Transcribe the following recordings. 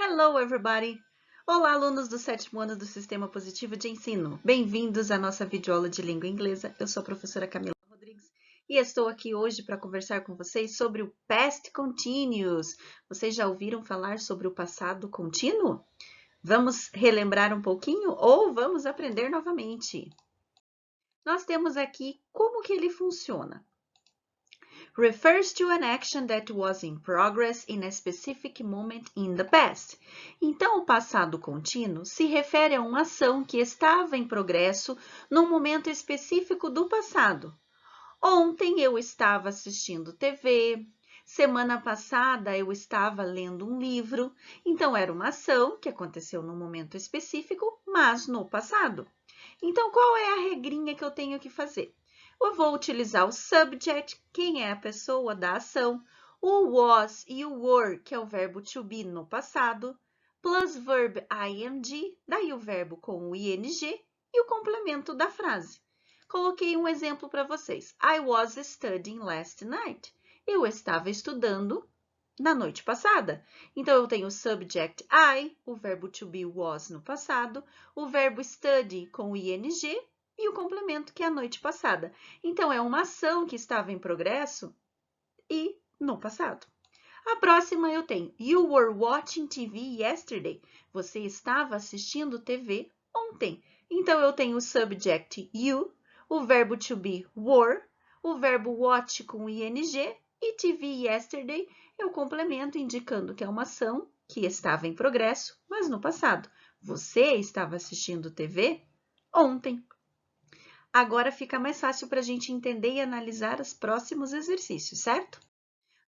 Hello, everybody! Olá, alunos do 7º ano do Sistema Positivo de Ensino. Bem-vindos à nossa videoaula de língua inglesa. Eu sou a professora Camila Rodrigues e estou aqui hoje para conversar com vocês sobre o Past Continuous. Vocês já ouviram falar sobre o passado contínuo? Vamos relembrar um pouquinho ou vamos aprender novamente? Nós temos aqui como que ele funciona. Refers to an action that was in progress in a specific moment in the past. Então, o passado contínuo se refere a uma ação que estava em progresso num momento específico do passado. Ontem eu estava assistindo TV, semana passada eu estava lendo um livro. Então, era uma ação que aconteceu num momento específico, mas no passado. Então, qual é a regrinha que eu tenho que fazer? Eu vou utilizar o subject, quem é a pessoa da ação, o was e o were, que é o verbo to be no passado, plus verb ing, daí o verbo com o ing e o complemento da frase. Coloquei um exemplo para vocês. I was studying last night. Eu estava estudando na noite passada. Então, eu tenho o subject I, o verbo to be was no passado, o verbo study com o ing e o complemento que é a noite passada. Então, é uma ação que estava em progresso e no passado. A próxima eu tenho You were watching TV yesterday. Você estava assistindo TV ontem. Então, eu tenho o subject you, o verbo to be were, o verbo watch com ing e TV yesterday é o complemento indicando que é uma ação que estava em progresso, mas no passado. Você estava assistindo TV ontem. Agora fica mais fácil para a gente entender e analisar os próximos exercícios, certo?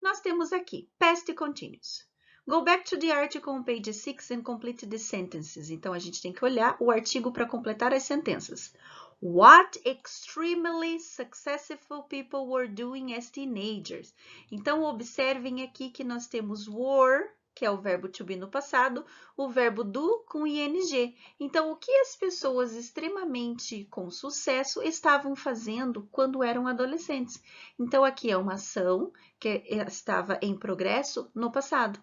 Nós temos aqui Past Continuous. Go back to the article on page 6 and complete the sentences. Então, a gente tem que olhar o artigo para completar as sentenças. What extremely successful people were doing as teenagers. Então, observem aqui que nós temos were, que é o verbo to be no passado, o verbo do com ing. Então, o que as pessoas extremamente com sucesso estavam fazendo quando eram adolescentes? Então, aqui é uma ação que estava em progresso no passado.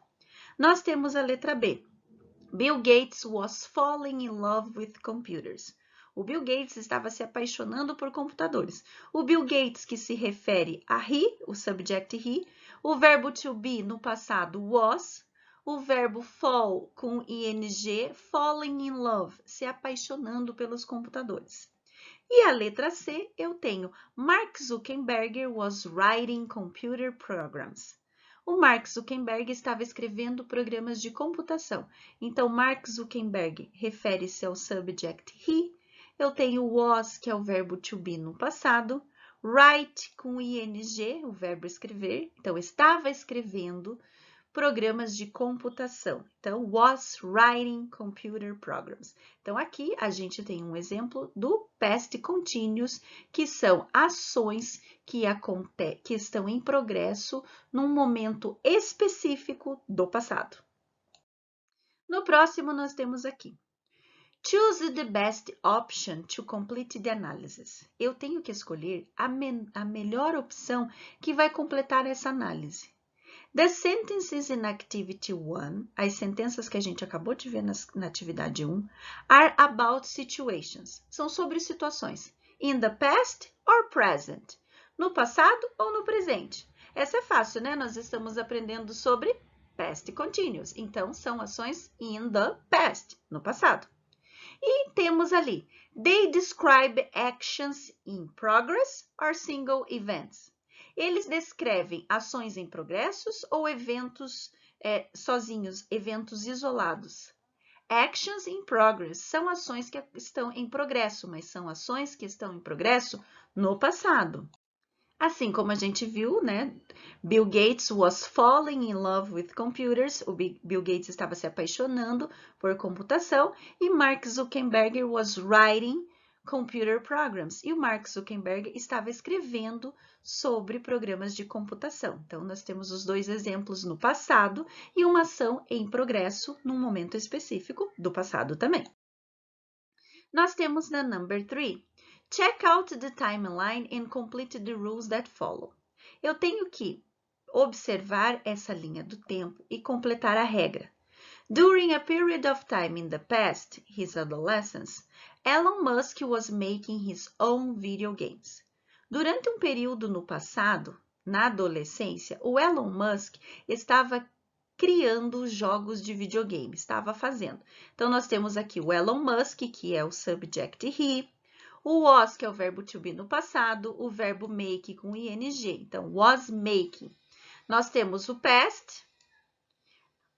Nós temos a letra B. Bill Gates was falling in love with computers. O Bill Gates estava se apaixonando por computadores. O Bill Gates, que se refere a he, o subject he, o verbo to be no passado was, o verbo fall com ing, falling in love, se apaixonando pelos computadores. E a letra C, eu tenho Mark Zuckerberg was writing computer programs. O Mark Zuckerberg estava escrevendo programas de computação. Então, Mark Zuckerberg refere-se ao subject he. Eu tenho was, que é o verbo to be no passado. Write com ing, o verbo escrever. Então, estava escrevendo programas de computação. Então, was writing computer programs. Então, aqui a gente tem um exemplo do past continuous, que são ações que estão em progresso num momento específico do passado. No próximo, nós temos aqui. Choose the best option to complete the analysis. Eu tenho que escolher a melhor opção que vai completar essa análise. The sentences in Activity 1, as sentenças que a gente acabou de ver na atividade 1, are about situations. São sobre situações. In the past or present. No passado ou no presente. Essa é fácil, né? Nós estamos aprendendo sobre past continuous. Então, são ações in the past, no passado. E temos ali, they describe actions in progress or single events. Eles descrevem ações em progressos ou eventos sozinhos, eventos isolados. Actions in progress são ações que estão em progresso, mas são ações que estão em progresso no passado. Assim como a gente viu, né? Bill Gates was falling in love with computers. O Bill Gates estava se apaixonando por computação. E Mark Zuckerberg was writing computer programs. E o Mark Zuckerberg estava escrevendo sobre programas de computação. Então, nós temos os dois exemplos no passado e uma ação em progresso num momento específico do passado também. Nós temos na number 3. Check out the timeline and complete the rules that follow. Eu tenho que observar essa linha do tempo e completar a regra. During a period of time in the past, his adolescence, Elon Musk was making his own video games. Durante um período no passado, na adolescência, o Elon Musk estava criando jogos de videogame, estava fazendo. Então, nós temos aqui o Elon Musk, que é o subject he, o was, que é o verbo to be no passado, o verbo make com ing, então, was making. Nós temos o past,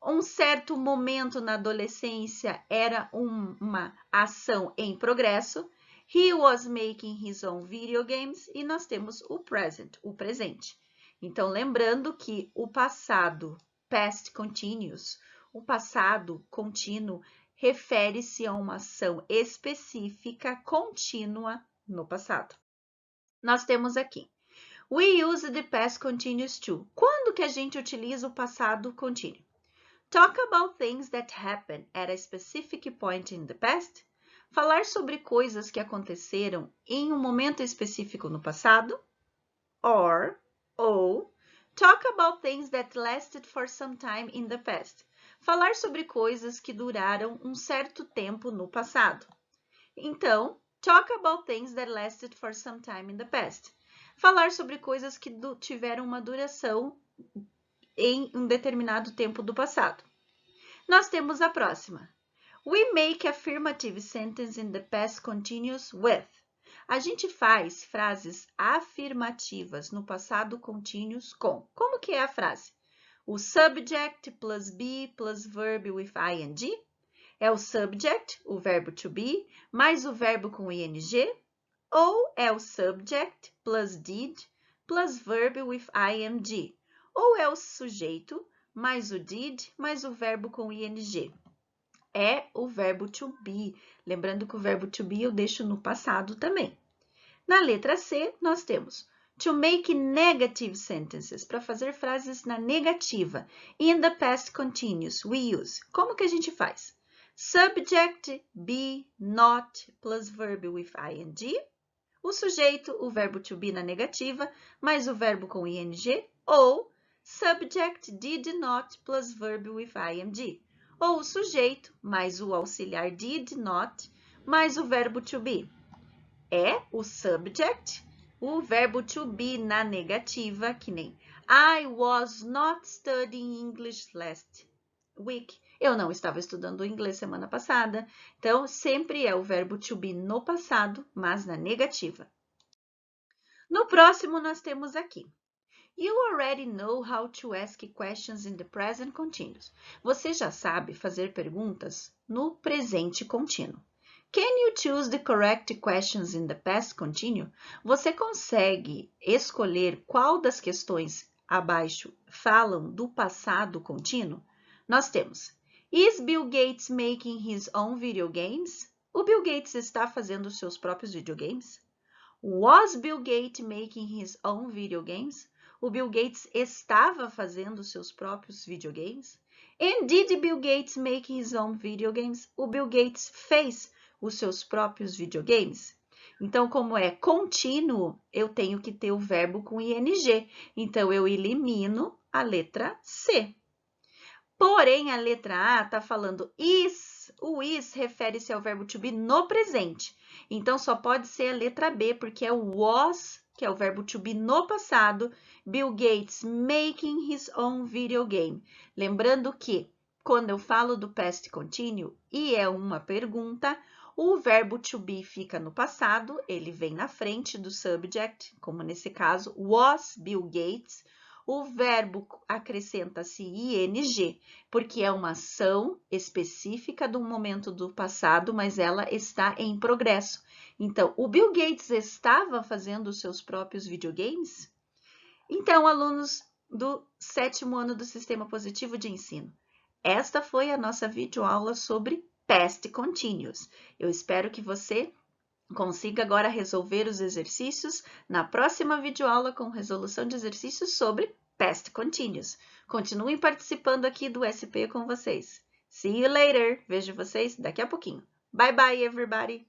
um certo momento na adolescência era uma ação em progresso, he was making his own video games, e nós temos o present, o presente. Então, lembrando que o passado, past continuous, o passado contínuo, refere-se a uma ação específica, contínua no passado. Nós temos aqui, we use the past continuous too. Quando que a gente utiliza o passado contínuo? Talk about things that happened at a specific point in the past. Falar sobre coisas que aconteceram em um momento específico no passado. Ou, talk about things that lasted for some time in the past. Falar sobre coisas que duraram um certo tempo no passado. Então, talk about things that lasted for some time in the past. Falar sobre coisas que tiveram uma duração em um determinado tempo do passado. Nós temos a próxima. We make affirmative sentence in the past continuous with. A gente faz frases afirmativas no passado continuous com. Como que é a frase? O subject plus be plus verb with ing. É o subject, o verbo to be, mais o verbo com ing. Ou é o subject plus did plus verb with ing. Ou é o sujeito mais o did mais o verbo com ing. É o verbo to be. Lembrando que o verbo to be eu deixo no passado também. Na letra C, nós temos to make negative sentences, para fazer frases na negativa. In the past continuous, we use. Como que a gente faz? Subject, be, not, plus verb with ing. O sujeito, o verbo to be na negativa, mais o verbo com ing. Ou subject did not plus verb with ing. Ou o sujeito mais o auxiliar did not mais o verbo to be. É o subject, o verbo to be na negativa, que nem I was not studying English last week. Eu não estava estudando inglês semana passada. Então, sempre é o verbo to be no passado, mas na negativa. No próximo, nós temos aqui. You already know how to ask questions in the present continuous. Você já sabe fazer perguntas no presente contínuo. Can you choose the correct questions in the past continuous? Você consegue escolher qual das questões abaixo falam do passado contínuo? Nós temos, is Bill Gates making his own video games? O Bill Gates está fazendo seus próprios videogames? Was Bill Gates making his own video games? O Bill Gates estava fazendo seus próprios videogames? And did Bill Gates make his own video games? O Bill Gates fez os seus próprios videogames? Então, como é contínuo, eu tenho que ter o verbo com ing. Então, eu elimino a letra C. Porém, a letra A está falando is. O is refere-se ao verbo to be no presente. Então, só pode ser a letra B, porque é o was, que é o verbo to be no passado, Bill Gates making his own video game. Lembrando que, quando eu falo do past continuous e é uma pergunta, o verbo to be fica no passado, ele vem na frente do subject, como nesse caso, was Bill Gates. O verbo acrescenta-se ing, porque é uma ação específica do momento do passado, mas ela está em progresso. Então, o Bill Gates estava fazendo os seus próprios videogames? Então, alunos do 7º ano do Sistema Positivo de Ensino, esta foi a nossa videoaula sobre past continuous. Eu espero que você consiga agora resolver os exercícios na próxima videoaula com resolução de exercícios sobre past continuous. Continuem participando aqui do SP com vocês. See you later! Vejo vocês daqui a pouquinho. Bye bye, everybody!